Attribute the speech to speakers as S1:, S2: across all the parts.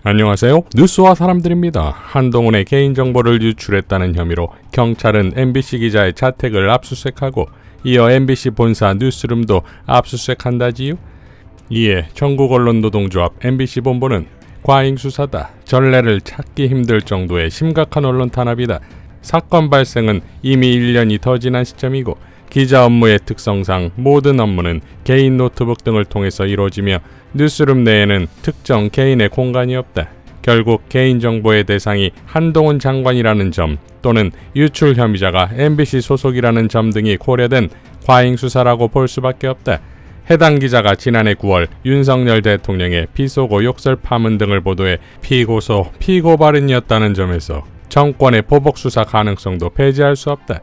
S1: 안녕하세요. 뉴스와 사람들입니다. 한동훈의 개인정보를 유출했다는 혐의로 경찰은 MBC 기자의 자택을 압수수색하고 이어 MBC 본사 뉴스룸도 압수수색한다지요. 이에 전국언론노동조합 MBC 본부는 과잉수사다, 전례를 찾기 힘들 정도의 심각한 언론 탄압이다, 사건 발생은 이미 1년이 더 지난 시점이고 기자 업무의 특성상 모든 업무는 개인 노트북 등을 통해서 이루어지며 뉴스룸 내에는 특정 개인의 공간이 없다. 결국 개인정보의 대상이 한동훈 장관이라는 점 또는 유출 혐의자가 MBC 소속이라는 점 등이 고려된 과잉수사라고 볼 수밖에 없다. 해당 기자가 지난해 9월 윤석열 대통령의 비속어 욕설 파문 등을 보도해 피고소, 피고발인이었다는 점에서 정권의 보복수사 가능성도 배제할 수 없다.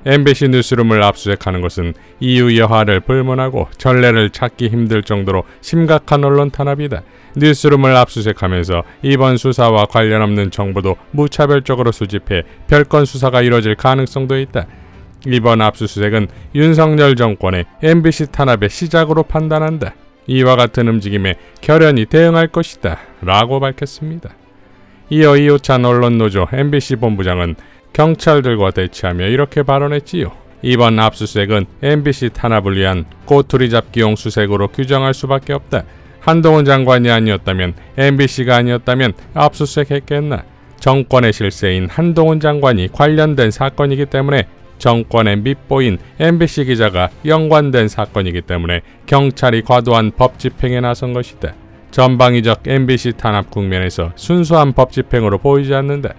S1: MBC 뉴스룸을 압수수색하는 것은 이유 여하를 불문하고 전례를 찾기 힘들 정도로 심각한 언론 탄압이다. 뉴스룸을 압수수색하면서 이번 수사와 관련 없는 정보도 무차별적으로 수집해 별건 수사가 이뤄질 가능성도 있다. 이번 압수수색은 윤석열 정권의 MBC 탄압의 시작으로 판단한다. 이와 같은 움직임에 결연히 대응할 것이다 라고 밝혔습니다. 이어 이호찬 언론노조 MBC 본부장은 경찰들과 대치하며 이렇게 발언했지요. 이번 압수수색은 MBC 탄압을 위한 꼬투리 잡기용 수색으로 규정할 수밖에 없다. 한동훈 장관이 아니었다면, MBC가 아니었다면 압수수색했겠나. 정권의 실세인 한동훈 장관이 관련된 사건이기 때문에, 정권의 밑보인 MBC 기자가 연관된 사건이기 때문에 경찰이 과도한 법 집행에 나선 것이다. 전방위적 MBC 탄압 국면에서 순수한 법 집행으로 보이지 않는다.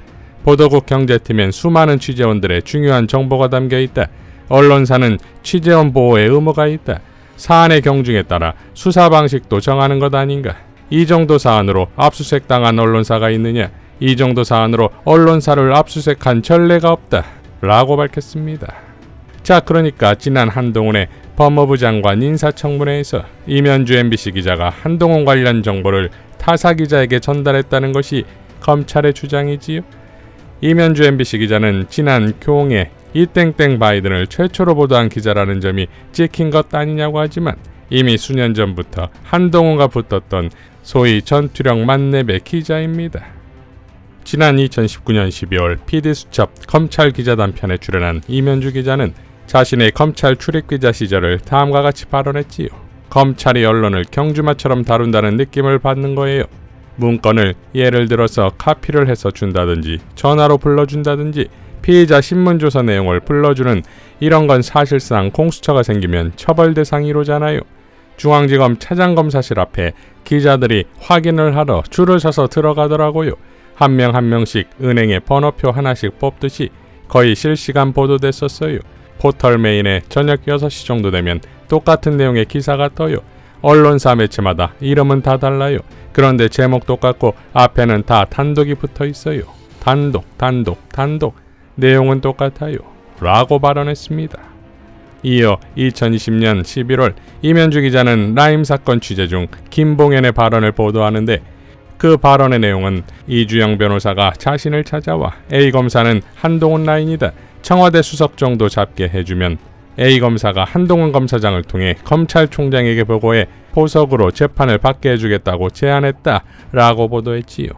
S1: 보도국 경제팀엔 수많은 취재원들의 중요한 정보가 담겨있다. 언론사는 취재원 보호의 의무가 있다. 사안의 경중에 따라 수사 방식도 정하는 것 아닌가. 이 정도 사안으로 압수수색당한 언론사가 있느냐. 이 정도 사안으로 언론사를 압수수색한 전례가 없다 라고 밝혔습니다. 자, 그러니까 지난 한동훈의 법무부 장관 인사청문회에서 이면주 MBC 기자가 한동훈 관련 정보를 타사 기자에게 전달했다는 것이 검찰의 주장이지요. 이면주 MBC 기자는 지난 교홍에 이땡땡 바이든을 최초로 보도한 기자라는 점이 찍힌 것 아니냐고 하지만 이미 수년 전부터 한동훈과 붙었던 소위 전투력 만렙의 기자입니다. 지난 2019년 12월 PD수첩 검찰 기자 단편에 출연한 이면주 기자는 자신의 검찰 출입기자 시절을 다음과 같이 발언했지요. 검찰이 언론을 경주마처럼 다룬다는 느낌을 받는 거예요. 문건을 예를 들어서 카피를 해서 준다든지 전화로 불러준다든지 피의자 신문조서 내용을 불러주는 이런 건 사실상 공수처가 생기면 처벌 대상이로잖아요. 중앙지검 차장검사실 앞에 기자들이 확인을 하러 줄을 서서 들어가더라고요. 한 명 한 명씩 은행에 번호표 하나씩 뽑듯이 거의 실시간 보도됐었어요. 포털 메인에 저녁 6시 정도 되면 똑같은 내용의 기사가 떠요. 언론사 매체마다 이름은 다 달라요. 그런데 제목 똑같고 앞에는 다 단독이 붙어 있어요. 단독. 내용은 똑같아요 라고 발언했습니다. 이어 2020년 11월 이면주 기자는 라임 사건 취재 중 김봉현의 발언을 보도하는데 그 발언의 내용은 이주영 변호사가 자신을 찾아와 A 검사는 한동훈 라인이다. 청와대 수석 정도 잡게 해주면 A 검사가 한동훈 검사장을 통해 검찰총장에게 보고해 보석으로 재판을 받게 해주겠다고 제안했다 라고 보도했지요.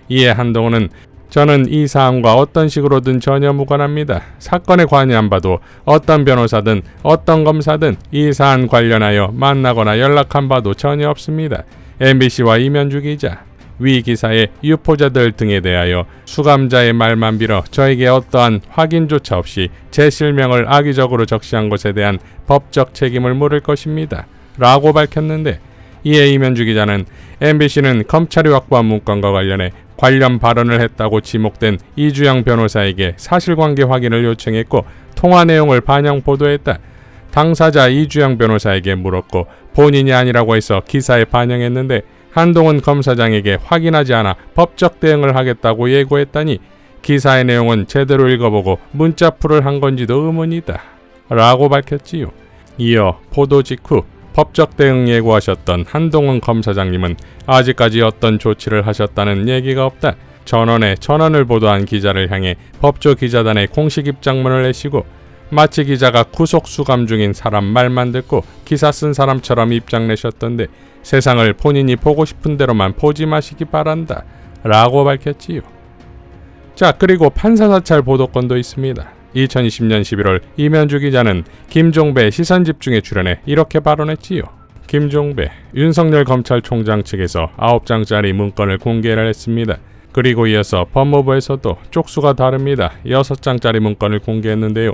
S1: 이에 한동훈은 저는 이 사안과 어떤 식으로든 전혀 무관합니다. 사건에 관여 안 봐도 어떤 변호사든 어떤 검사든 이 사안 관련하여 만나거나 연락한 바도 전혀 없습니다. MBC와 이면주 기자, 위 기사의 유포자들 등에 대하여 수감자의 말만 빌어 저에게 어떠한 확인조차 없이 제 실명을 악의적으로 적시한 것에 대한 법적 책임을 물을 것입니다 라고 밝혔는데, 이에 이면주 기자는 MBC는 검찰이 확보한 문건과 관련해 관련 발언을 했다고 지목된 이주영 변호사에게 사실관계 확인을 요청했고 통화 내용을 반영 보도했다. 당사자 이주영 변호사에게 물었고 본인이 아니라고 해서 기사에 반영했는데 한동훈 검사장에게 확인하지 않아 법적 대응을 하겠다고 예고했다니 기사의 내용은 제대로 읽어보고 문자풀을 한 건지도 의문이다 라고 밝혔지요. 이어 보도 직후 법적 대응 예고하셨던 한동훈 검사장님은 아직까지 어떤 조치를 하셨다는 얘기가 없다. 전원을 보도한 기자를 향해 법조 기자단의 공식 입장문을 내시고 마치 기자가 구속 수감 중인 사람 말만 듣고 기사 쓴 사람처럼 입장 내셨던데 세상을 본인이 보고 싶은 대로만 보지 마시기 바란다 라고 밝혔지요. 자, 그리고 판사사찰 보도건도 있습니다. 2020년 11월 이면주 기자는 김종배 시선집중에 출연해 이렇게 발언했지요. 김종배, 윤석열 검찰총장 측에서 9장짜리 문건을 공개를 했습니다. 그리고 이어서 법무부에서도 쪽수가 다릅니다. 6장짜리 문건을 공개했는데요.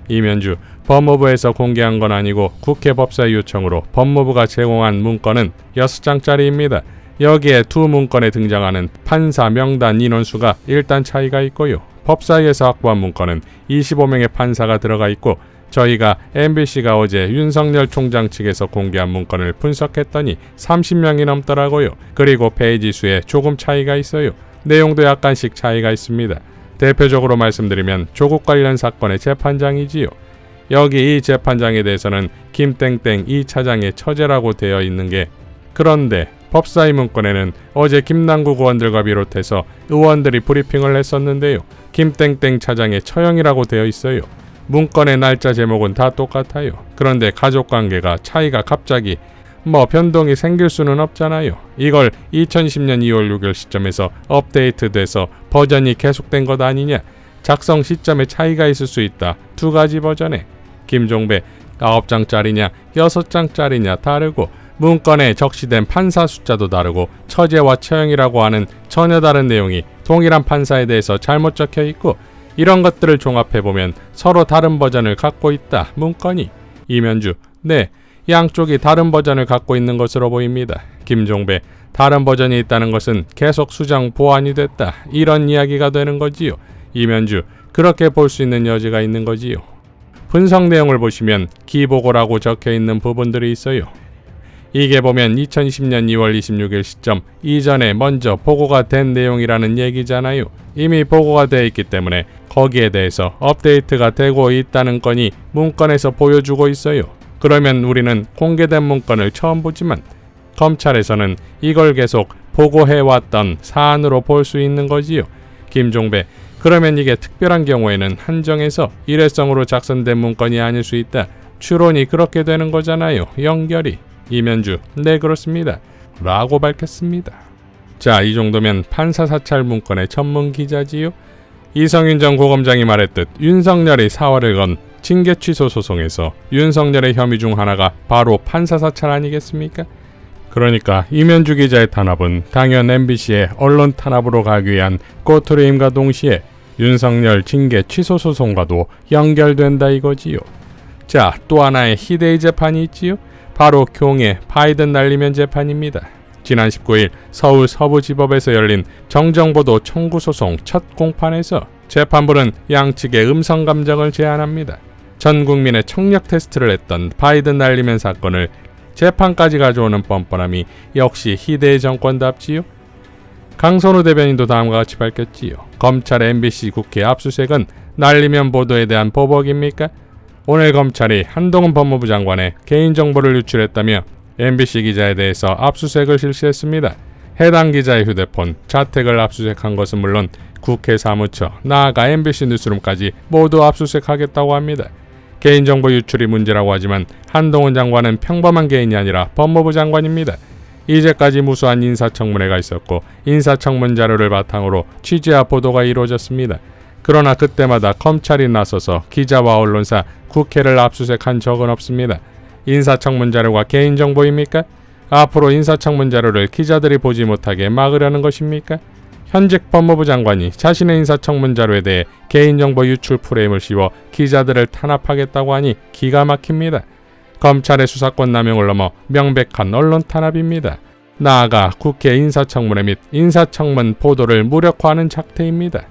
S1: 이면주, 법무부에서 공개한 건 아니고 국회 법사위 요청으로 법무부가 제공한 문건은 6장짜리입니다. 여기에 두 문건에 등장하는 판사 명단 인원수가 일단 차이가 있고요. 법사위에서 확보한 문건은 25명의 판사가 들어가 있고 저희가 MBC가 어제 윤석열 총장 측에서 공개한 문건을 분석했더니 30명이 넘더라고요. 그리고 페이지 수에 조금 차이가 있어요. 내용도 약간씩 차이가 있습니다. 대표적으로 말씀드리면 조국 관련 사건의 재판장이지요. 여기 이 재판장에 대해서는 김땡땡 이 차장의 처제라고 되어 있는 게, 그런데 법사위 문건에는 어제 김남국 의원들과 비롯해서 의원들이 브리핑을 했었는데요. 김땡땡 차장의 처형이라고 되어 있어요. 문건의 날짜 제목은 다 똑같아요. 그런데 가족관계가 차이가 갑자기 변동이 생길 수는 없잖아요. 이걸 2010년 2월 6일 시점에서 업데이트돼서 버전이 계속된 것 아니냐. 작성 시점에 차이가 있을 수 있다. 두 가지 버전에 김종배 9장짜리냐 6장짜리냐 다르고 문건에 적시된 판사 숫자도 다르고 처제와 처형이라고 하는 전혀 다른 내용이 동일한 판사에 대해서 잘못 적혀 있고, 이런 것들을 종합해보면 서로 다른 버전을 갖고 있다. 문건이. 이면주, 네, 양쪽이 다른 버전을 갖고 있는 것으로 보입니다. 김종배, 다른 버전이 있다는 것은 계속 수정 보완이 됐다. 이런 이야기가 되는 거지요. 이면주, 그렇게 볼 수 있는 여지가 있는 거지요. 분석 내용을 보시면 기보고라고 적혀 있는 부분들이 있어요. 이게 보면 2020년 2월 26일 시점 이전에 먼저 보고가 된 내용이라는 얘기잖아요. 이미 보고가 되어 있기 때문에 거기에 대해서 업데이트가 되고 있다는 건이 문건에서 보여주고 있어요. 그러면 우리는 공개된 문건을 처음 보지만 검찰에서는 이걸 계속 보고해왔던 사안으로 볼 수 있는 거지요. 김종배, 그러면 이게 특별한 경우에는 한정해서 일회성으로 작성된 문건이 아닐 수 있다. 추론이 그렇게 되는 거잖아요. 연결이. 이면주, 네 그렇습니다. 라고 밝혔습니다. 자, 이 정도면 판사사찰 문건의 전문 기자지요. 이성윤 전 고검장이 말했듯 윤석열이 사활을 건 징계 취소 소송에서 윤석열의 혐의 중 하나가 바로 판사사찰 아니겠습니까? 그러니까 이면주 기자의 탄압은 당연 MBC의 언론 탄압으로 가기 위한 꼬투리임과 동시에 윤석열 징계 취소 소송과도 연결된다 이거지요. 자, 또 하나의 희대의 재판이 있지요. 바로 교ң의 바이든 날리면 재판입니다. 지난 19일 서울 서부지법에서 열린 정정보도 청구 소송 첫 공판에서 재판부는 양측의 음성 감정을 제안합니다. 전 국민의 청력 테스트를 했던 바이든 날리면 사건을 재판까지 가져오는 뻔뻔함이 역시 희대의 정권답지요. 강선우 대변인도 다음과 같이 밝혔지요. 검찰 MBC 국회 압수수색은 날리면 보도에 대한 보복입니까? 오늘 검찰이 한동훈 법무부 장관의 개인정보를 유출했다며 MBC 기자에 대해서 압수수색을 실시했습니다. 해당 기자의 휴대폰, 자택을 압수수색한 것은 물론 국회 사무처, 나아가 MBC 뉴스룸까지 모두 압수수색하겠다고 합니다. 개인정보 유출이 문제라고 하지만 한동훈 장관은 평범한 개인이 아니라 법무부 장관입니다. 이제까지 무수한 인사청문회가 있었고 인사청문 자료를 바탕으로 취재와 보도가 이루어졌습니다. 그러나 그때마다 검찰이 나서서 기자와 언론사, 국회를 압수수색한 적은 없습니다. 인사청문 자료가 개인정보입니까? 앞으로 인사청문 자료를 기자들이 보지 못하게 막으려는 것입니까? 현직 법무부 장관이 자신의 인사청문 자료에 대해 개인정보 유출 프레임을 씌워 기자들을 탄압하겠다고 하니 기가 막힙니다. 검찰의 수사권 남용을 넘어 명백한 언론 탄압입니다. 나아가 국회 인사청문회 및 인사청문 보도를 무력화하는 작태입니다.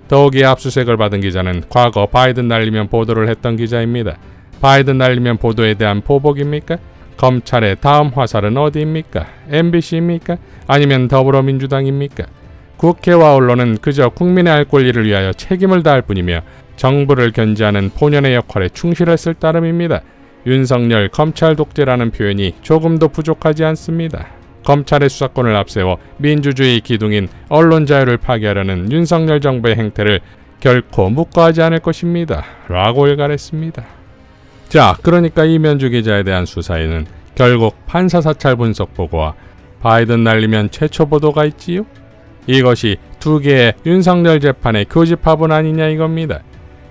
S1: 더욱이 압수수색을 받은 기자는 과거 바이든 날리면 보도를 했던 기자입니다. 바이든 날리면 보도에 대한 보복입니까? 검찰의 다음 화살은 어디입니까? MBC입니까? 아니면 더불어민주당입니까? 국회와 언론은 그저 국민의 알 권리를 위하여 책임을 다할 뿐이며 정부를 견제하는 본연의 역할에 충실했을 따름입니다. 윤석열 검찰 독재라는 표현이 조금도 부족하지 않습니다. 검찰의 수사권을 앞세워 민주주의 기둥인 언론 자유를 파괴하려는 윤석열 정부의 행태를 결코 묵과하지 않을 것입니다. 라고 일갈했습니다. 자, 그러니까 이면주 기자에 대한 수사에는 결국 판사사찰 분석 보고와 바이든 날리면 최초 보도가 있지요? 이것이 두 개의 윤석열 재판의 교집합은 아니냐 이겁니다.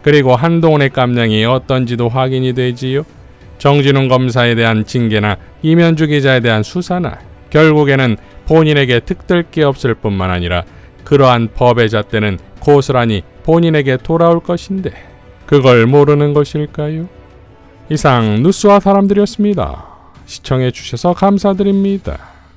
S1: 그리고 한동훈의 깜냥이 어떤지도 확인이 되지요. 정진웅 검사에 대한 징계나 이면주 기자에 대한 수사나 결국에는 본인에게 특들 게 없을 뿐만 아니라 그러한 법의 잣대는 고스란히 본인에게 돌아올 것인데 그걸 모르는 것일까요? 이상 뉴스와 사람들이었습니다. 시청해 주셔서 감사드립니다.